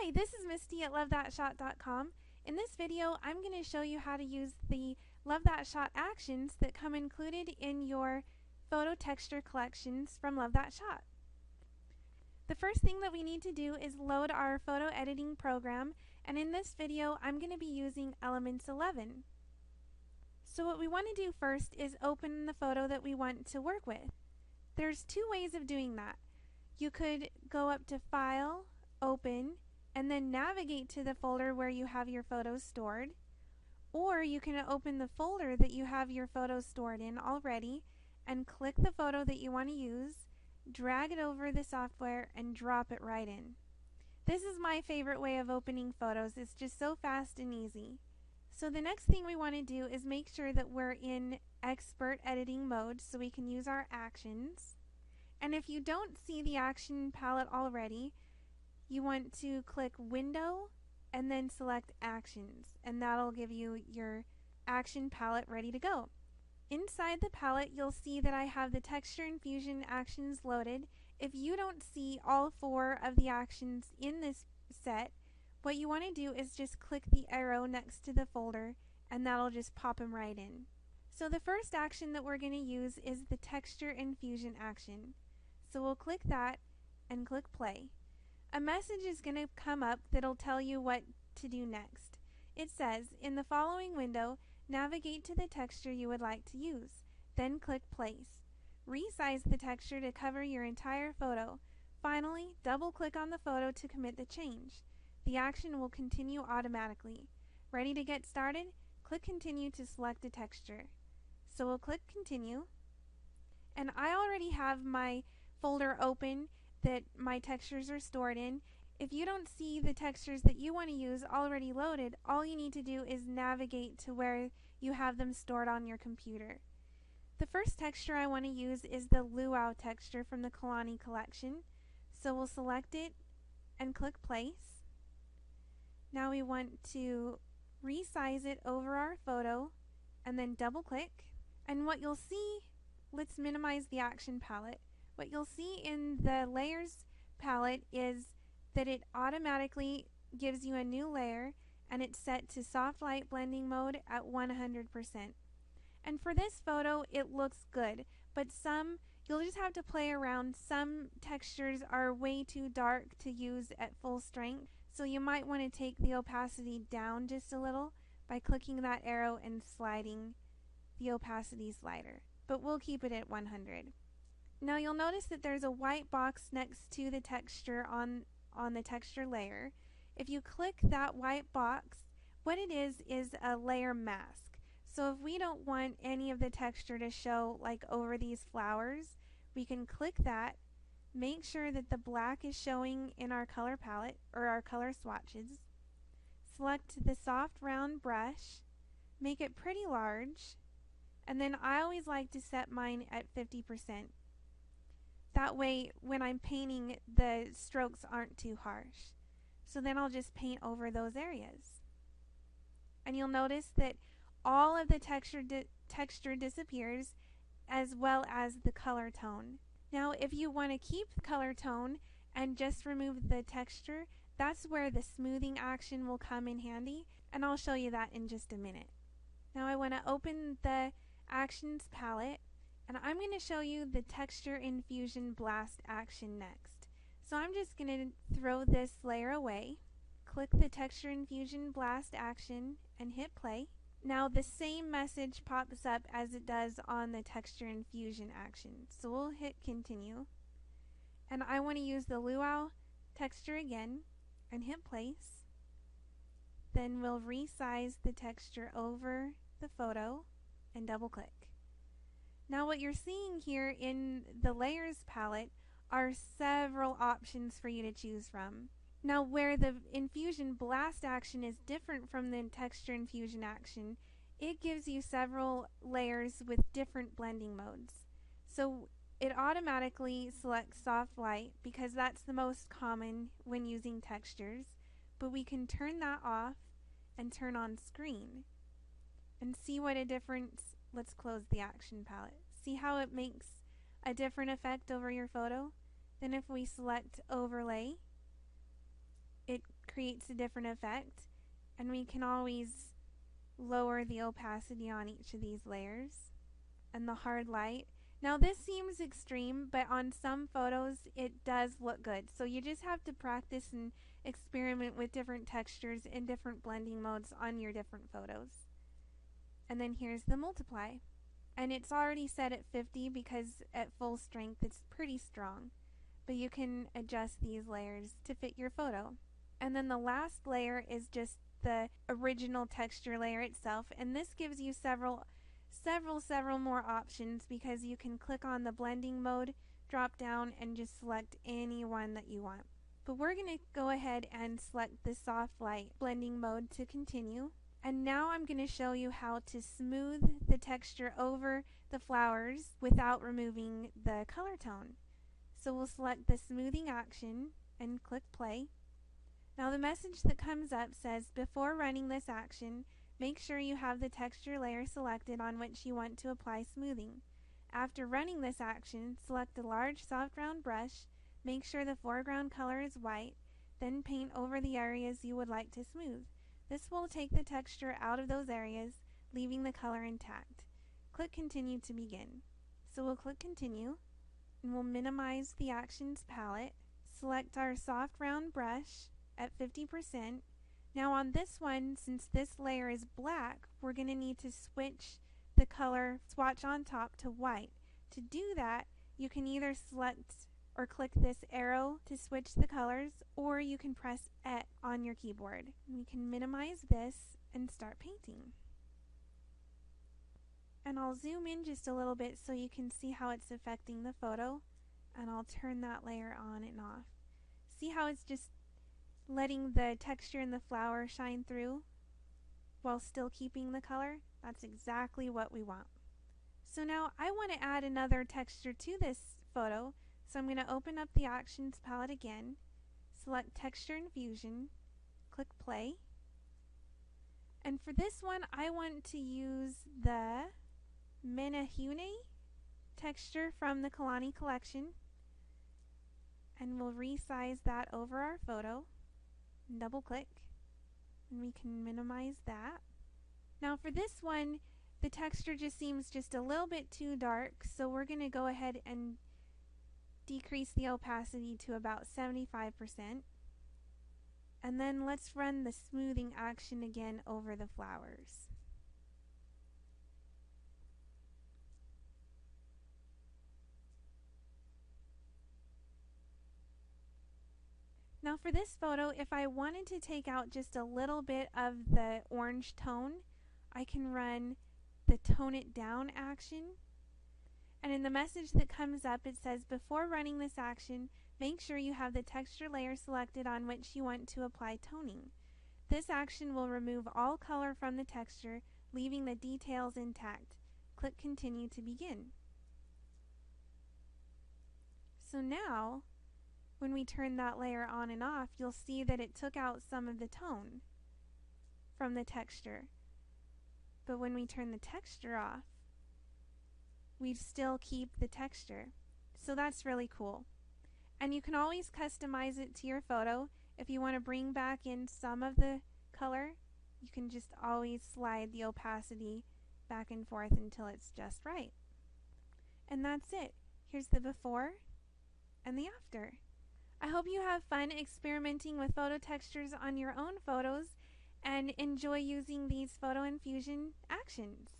Hi, this is Misty at LoveThatShot.com. In this video, I'm going to show you how to use the Love That Shot actions that come included in your photo texture collections from Love That Shot. The first thing that we need to do is load our photo editing program, and in this video, I'm going to be using Elements 11. So what we want to do first is open the photo that we want to work with. There's two ways of doing that. You could go up to File, Open, and then navigate to the folder where you have your photos stored. Or you can open the folder that you have your photos stored in already and click the photo that you want to use, drag it over the software, and drop it right in. This is my favorite way of opening photos. It's just so fast and easy. So the next thing we want to do is make sure that we're in expert editing mode so we can use our actions. And if you don't see the action palette already, you want to click Window and then select Actions, and that'll give you your action palette ready to go. Inside the palette, you'll see that I have the Texture Infusion actions loaded. If you don't see all 4 of the actions in this set, what you want to do is just click the arrow next to the folder, and that'll just pop them right in. So the first action that we're going to use is the Texture Infusion action. So we'll click that and click Play. A message is going to come up that'll tell you what to do next. It says, in the following window, navigate to the texture you would like to use. Then click Place. Resize the texture to cover your entire photo. Finally, double-click on the photo to commit the change. The action will continue automatically. Ready to get started? Click Continue to select a texture. So we'll click Continue. And I already have my folder open that my textures are stored in. If you don't see the textures that you want to use already loaded, all you need to do is navigate to where you have them stored on your computer. The first texture I want to use is the Luau texture from the Kalani collection. So we'll select it and click Place. Now we want to resize it over our photo and then double click. And what you'll see, let's minimize the action palette. What you'll see in the layers palette is that it automatically gives you a new layer, and it's set to soft light blending mode at 100%. And for this photo, it looks good, but you'll just have to play around. Some textures are way too dark to use at full strength, so you might want to take the opacity down just a little by clicking that arrow and sliding the opacity slider. But we'll keep it at 100. Now you'll notice that there's a white box next to the texture on the texture layer. If you click that white box, what it is a layer mask. So if we don't want any of the texture to show like over these flowers, we can click that, make sure that the black is showing in our color palette or our color swatches, select the soft round brush, make it pretty large, and then I always like to set mine at 50%. That way, when I'm painting, the strokes aren't too harsh. So then I'll just paint over those areas. And you'll notice that all of the texture disappears, as well as the color tone. Now, if you want to keep the color tone and just remove the texture, that's where the smoothing action will come in handy, and I'll show you that in just a minute. Now I want to open the Actions palette, and I'm going to show you the Texture Infusion Blast action next. So I'm just going to throw this layer away, click the Texture Infusion Blast action, and hit play. Now the same message pops up as it does on the Texture Infusion action. So we'll hit Continue. And I want to use the Luau texture again and hit Place. Then we'll resize the texture over the photo and double click. Now what you're seeing here in the Layers palette are several options for you to choose from. Now where the Infusion Blast action is different from the Texture Infusion action, it gives you several layers with different blending modes. So it automatically selects soft light because that's the most common when using textures, but we can turn that off and turn on screen and see what a difference. Let's close the action palette. See how it makes a different effect over your photo? Then if we select Overlay, it creates a different effect, and we can always lower the opacity on each of these layers and the hard light. Now this seems extreme, but on some photos it does look good. So you just have to practice and experiment with different textures and different blending modes on your different photos. And then here's the multiply. And it's already set at 50 because at full strength it's pretty strong. But you can adjust these layers to fit your photo. And then the last layer is just the original texture layer itself, and this gives you several more options because you can click on the blending mode drop down and just select any one that you want. But we're going to go ahead and select the soft light blending mode to continue. And now I'm going to show you how to smooth the texture over the flowers without removing the color tone. So we'll select the smoothing action and click play. Now the message that comes up says, before running this action, make sure you have the texture layer selected on which you want to apply smoothing. After running this action, select a large soft round brush, make sure the foreground color is white, then paint over the areas you would like to smooth. This will take the texture out of those areas, leaving the color intact. Click continue to begin. So we'll click continue, and we'll minimize the actions palette, select our soft round brush at 50%. Now on this one, since this layer is black, we're going to need to switch the color swatch on top to white. To do that, you can either select or click this arrow to switch the colors, or you can press E on your keyboard. We can minimize this and start painting. And I'll zoom in just a little bit so you can see how it's affecting the photo, and I'll turn that layer on and off. See how it's just letting the texture in the flower shine through while still keeping the color? That's exactly what we want. So now I want to add another texture to this photo, so I'm going to open up the Actions palette again, select Texture Infusion, click Play, and for this one I want to use the Menehune texture from the Kalani collection, and we'll resize that over our photo. Double click, and we can minimize that. Now for this one, the texture just seems just a little bit too dark, so we're going to go ahead and decrease the opacity to about 75%. And then let's run the smoothing action again over the flowers. Now for this photo, if I wanted to take out just a little bit of the orange tone, I can run the tone it down action. And in the message that comes up, it says, before running this action, make sure you have the texture layer selected on which you want to apply toning. This action will remove all color from the texture, leaving the details intact. Click continue to begin. So now, when we turn that layer on and off, you'll see that it took out some of the tone from the texture. But when we turn the texture off, we still keep the texture. So that's really cool. And you can always customize it to your photo. If you want to bring back in some of the color, you can just always slide the opacity back and forth until it's just right. And that's it. Here's the before and the after. I hope you have fun experimenting with photo textures on your own photos and enjoy using these photo infusion actions.